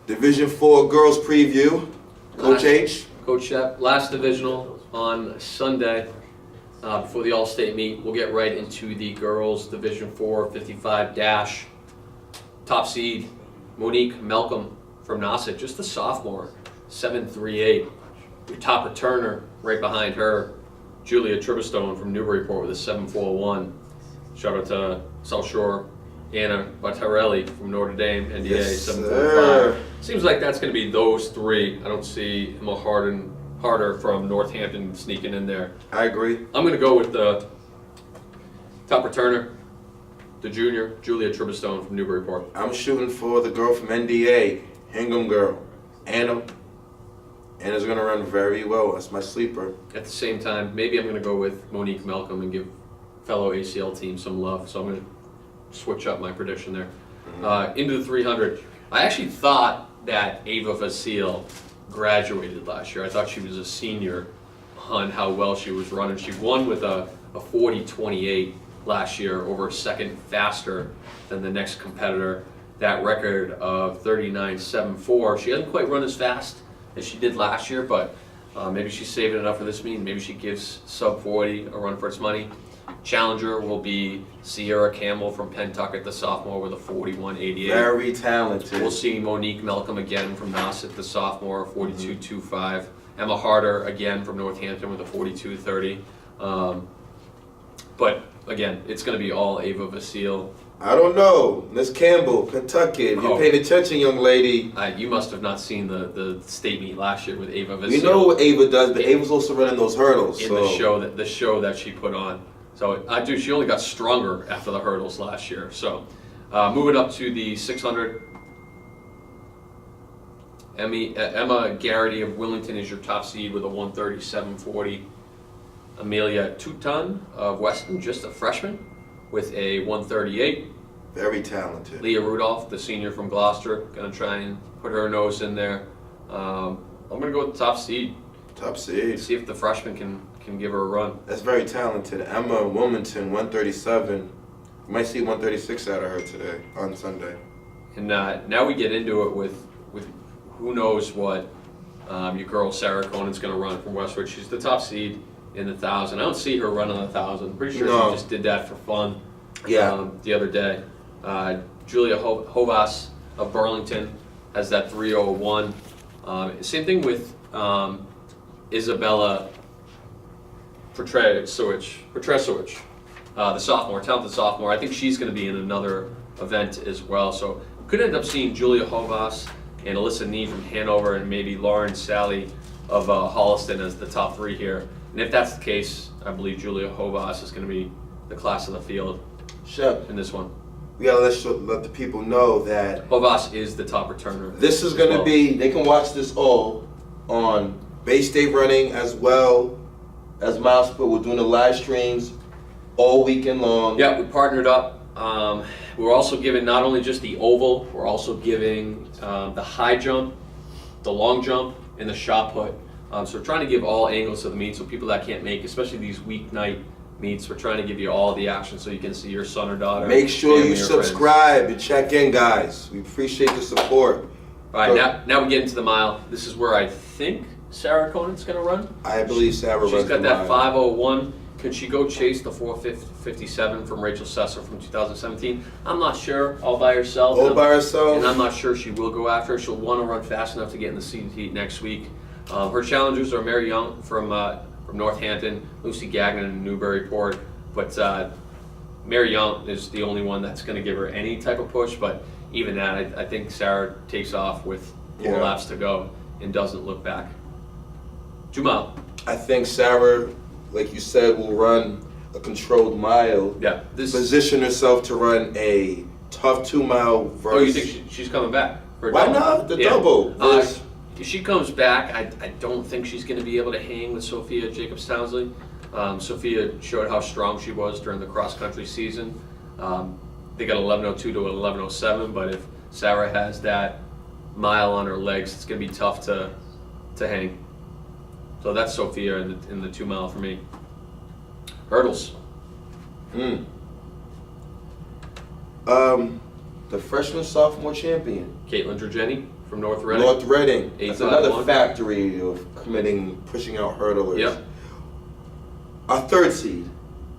Division 4 girls preview. Coach H. Coach Shep, last divisional on Sunday before the All-State meet. We'll get right into the girls Division 4 55- top seed Monique Malcolm from Nauset, just a sophomore, 7.38. Your top returner right behind her, Julia Tribistone from Newburyport with a 7.41. Shout out to South Shore. Anna Battarelli from Notre Dame, NDA, Yes, 7.45. Seems like that's going to be those three. I don't see Emma Harder from Northampton sneaking in there. I agree. I'm going to go with the top returner, the junior, Julia Tribistone from Newburyport. I'm shooting for the girl from NDA, Hingham girl, Anna. Anna's going to run very well. That's my sleeper. At the same time, maybe I'm going to go with Monique Malcolm and give fellow ACL team some love. So I'm going to switch up my prediction there. Into the 300. I actually thought that Ava Vasile graduated last year. I thought she was a senior on how well she was running. She won with a 40.28 last year, over a second faster than the next competitor. That record of 39.74. She hasn't quite run as fast as she did last year, but maybe she's saving it up for this meet. Maybe she gives sub 40 a run for its money. Challenger will be Sierra Campbell from Pentucket, the sophomore, with a 41.88. Very talented. We'll see Monique Malcolm again from Nauset, the sophomore, 42.25. Emma Harder again from Northampton with a 42.30. But again, it's going to be all Ava Vasile. I don't know. Miss Campbell, Pentucket. If you're paying attention, young lady. You must have not seen the state meet last year with Ava Vasile. We know what Ava does, but Ava's also running those hurdles. In so. the show that she put on. So she only got stronger after the hurdles last year. So moving up to the 600, Emma Garrity of Willington is your top seed with a 137.40. Amelia Tuton of Weston, just a freshman, with a 138. Very talented. Leah Rudolph, the senior from Gloucester, going to try and put her nose in there. I'm going to go with the top seed. Top seed. See if the freshman can give her a run. That's very talented. Emma Wilmington, 137. You might see 136 out of her today, on Sunday. And now we get into it with who knows what your girl Sarah Conan's going to run from Westwood. She's the top seed in the 1,000. I don't see her running the 1,000. Pretty sure she just did that for fun. Yeah. The other day. Julia Hovas of Burlington has that 3:01. Same thing with Isabella Petresiewicz, the sophomore, talented sophomore. I think she's going to be in another event as well. So could end up seeing Julia Hovas and Alyssa Nee from Hanover and maybe Lauren Sally of Holliston as the top three here. And if that's the case, I believe Julia Hovas is going to be the class of the field Shep, in this one. we gotta let the people know that Hovas is the top returner. this is gonna be, they can watch this all on Bay State Running as well as Miles Split. We're doing the live streams all weekend long. Yeah, we partnered up. We're also giving not only just the oval, we're also giving the high jump, the long jump, and the shot put. So we're trying to give all angles of the meet, so people that can't make, especially these weeknight meets, we're trying to give you all the action so you can see your son or daughter. Make sure family, you or subscribe friends. and check in, guys. We appreciate the support. All right, now we get into the mile. This is where I think Sarah Conan's going to run. I believe Sarah runs She's got the that mile. 5:01. Can she go chase the 4:57 from Rachel Sesser from 2017? I'm not sure, all by herself. All by herself. And I'm not sure she will go after her. She'll want to run fast enough to get in the seeded heat next week. Her challengers are Mary Young from Northampton, Lucy Gagnon in Newburyport. But Mary Young is the only one that's going to give her any type of push. But even that, I think Sarah takes off with 4 laps to go and doesn't look back. 2 mile. I think Sarah, like you said, will run a controlled mile. Yeah. Position herself to run a tough 2 mile versus. Oh, you think she's coming back? For a Why double? not? The double. Versus, If she comes back, I don't think she's going to be able to hang with Sophia Jacobs-Townsley. Sophia showed how strong she was during the cross-country season. They got 11:02 to 11:07, but if Sarah has that mile on her legs, it's going to be tough to hang. So that's Sophia in the 2 mile for me. Hurdles. the freshman sophomore champion. Caitlin Drageni from North Reading. North Reading. That's another 851. factory of pushing out hurdlers. Yep. Our third seed.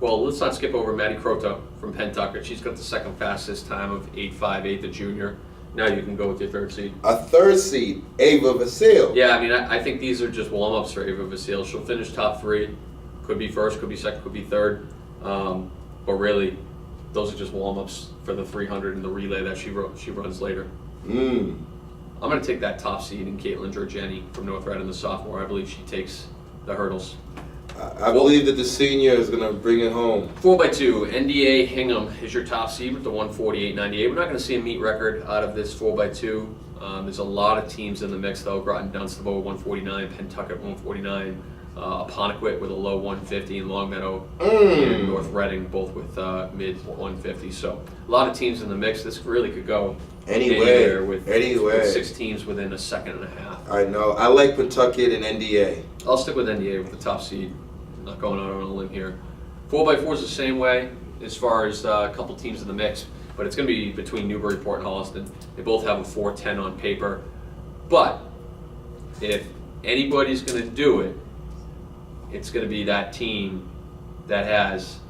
Well, let's not skip over Maddie Croto from Pentucket. She's got the second fastest time of 8.58, the junior. Now you can go with your third seed. Our third seed, Ava Vasile. Yeah, I mean, I think these are just warm-ups for Ava Vasile. She'll finish top 3. Could be first, could be second, could be third. But really, those are just warm-ups for the 300 and the relay that she runs later. I'm going to take that top seed in Caitlin Drageni from North Reading, the sophomore. I believe she takes the hurdles. I believe that the senior is going to bring it home. 4x2, NDA Hingham is your top seed with the 148.98. We're not going to see a meet record out of this 4x2. There's a lot of teams in the mix though. Groton Dunstable 149, Pentucket 149, Apponequet with a low 150, and Longmeadow and North Reading both with mid 150. So a lot of teams in the mix. This really could go anywhere with 6 teams within a second and a half. I know. I like Pentucket and NDA. I'll stick with NDA with the top seed. Not going out on a limb here. 4x4 is the same way as far as a couple teams in the mix, but it's going to be between Newburyport and Holliston. They both have a 410 on paper, but if anybody's going to do it, it's going to be that team that has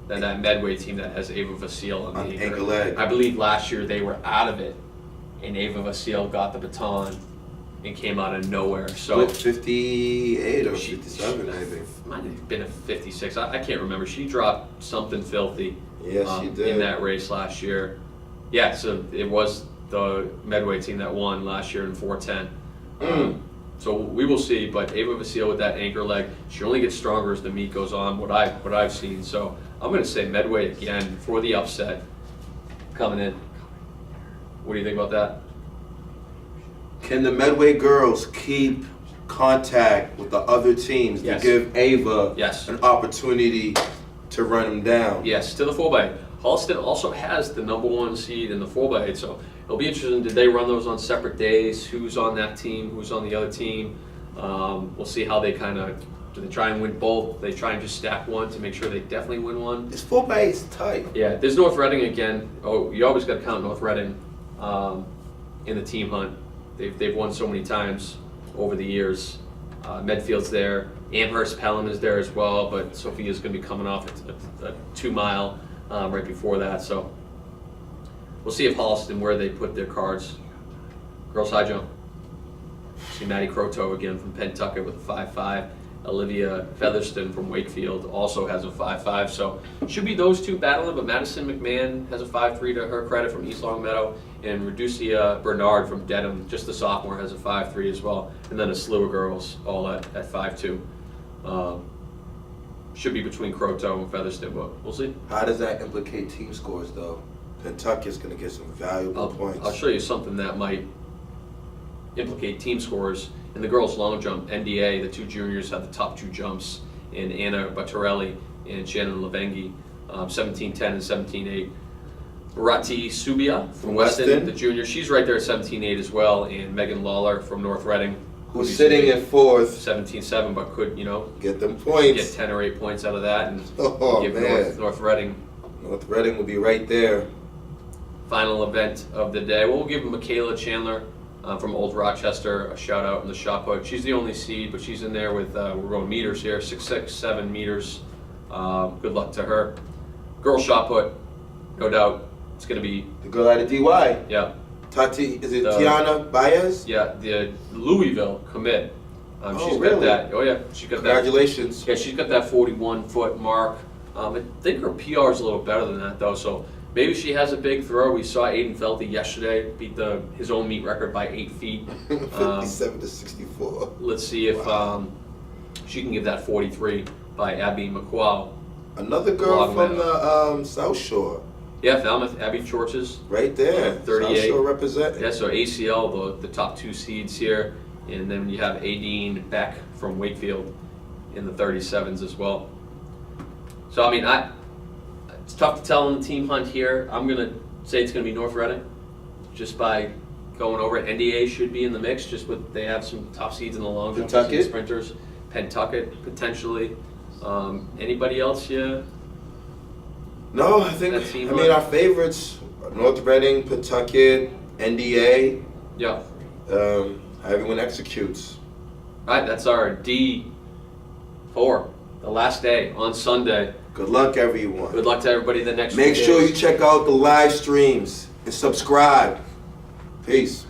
that Medway team that has Ava Vasile on the anchor leg. I believe last year they were out of it, and Ava Vasile got the baton and came out of nowhere. So With 58 or 57 maybe. Might have been a 56. I can't remember. She dropped something filthy. Yes, she did. In that race last year. Yeah, so it was the Medway team that won last year in 410. So we will see. But Ava Vasile with that anchor leg, she only gets stronger as the meet goes on. What I've seen. So I'm going to say Medway again for the upset coming in. What do you think about that? Can the Medway girls keep contact with the other teams Yes. to give Ava Yes. an opportunity to run them down? Yes, to the 4x8. Holliston also has the number 1 seed in the 4x8, so it'll be interesting. Did they run those on separate days? Who's on that team? Who's on the other team? We'll see how they do they try and win both? They try and just stack one to make sure they definitely win one? This 4x8 is tight. Yeah, there's North Reading again. Oh, you always got to count North Reading in the team hunt. They've won so many times over the years. Medfield's there. Amherst Pelham is there as well, but Sophia's going to be coming off a 2-mile right before that. So we'll see if Holliston, where they put their cards. Girls high jump. See Maddie Croto again from Pentucket with a 5.5. Olivia Featherston from Wakefield also has a 5.5. So should be those two battling, but Madison McMahon has a 5.3 to her credit from East Longmeadow, and Reducia Bernard from Dedham, just the sophomore, has a 5.3 as well. And then a slew of girls all at 5.2. Should be between Croto and Featherston, but we'll see. How does that implicate team scores though? Pentucket's going to get some valuable points. I'll show you something that might implicate team scores. In the girls' long jump, NDA, the 2 juniors have the top 2 jumps in Anna Battarelli and Shannon Levenghi, 17.10 and 17.8. Rati Subia from Weston, the junior, she's right there at 17.8 as well, and Megan Lawler from North Reading, who's sitting in 4th, 17.7, but could, get them points. Get 10 or 8 points out of that and give man. North Reading. North Reading will be right there. Final event of the day. We'll give Michaela Chandler from Old Rochester a shout out in the shot put. She's the only seed, but she's in there with, we're going meters here, 6'6", 7 meters. Good luck to her. Girls shot put, no doubt. It's going to be The girl out of DY. Yeah. Tati, is it Tiana Baez? Yeah, the Louisville commit. She's really? got that. Oh yeah, she got Congratulations. that. Yeah, she's got that 41-foot mark. I think her PR is a little better than that though. So maybe she has a big throw. We saw Aiden Felty yesterday beat his own meet record by 8 feet. 57 to 64. Let's see if she can give that 43 by Abby McQuow. Another girl from the South Shore. Yeah, Falmouth, Abby Chorches. Right there. 38. South Shore represent. Yeah, so ACL, the top 2 seeds here. And then you have Adine Beck from Wakefield in the 37s as well. So, I mean, it's tough to tell in the team hunt here. I'm going to say it's going to be North Reading just by going over it. NDA should be in the mix just with they have some top seeds in the long jump Pentucket? sprinters. Pentucket, potentially. Anybody else, yeah? No, I think, That team I mean, our favorites, North Reading, Pawtucket, NDA, Yeah. how everyone executes. All right, that's our D4, the last day on Sunday. Good luck, everyone. Good luck to everybody the next Make few sure days. you check out the live streams and subscribe. Peace.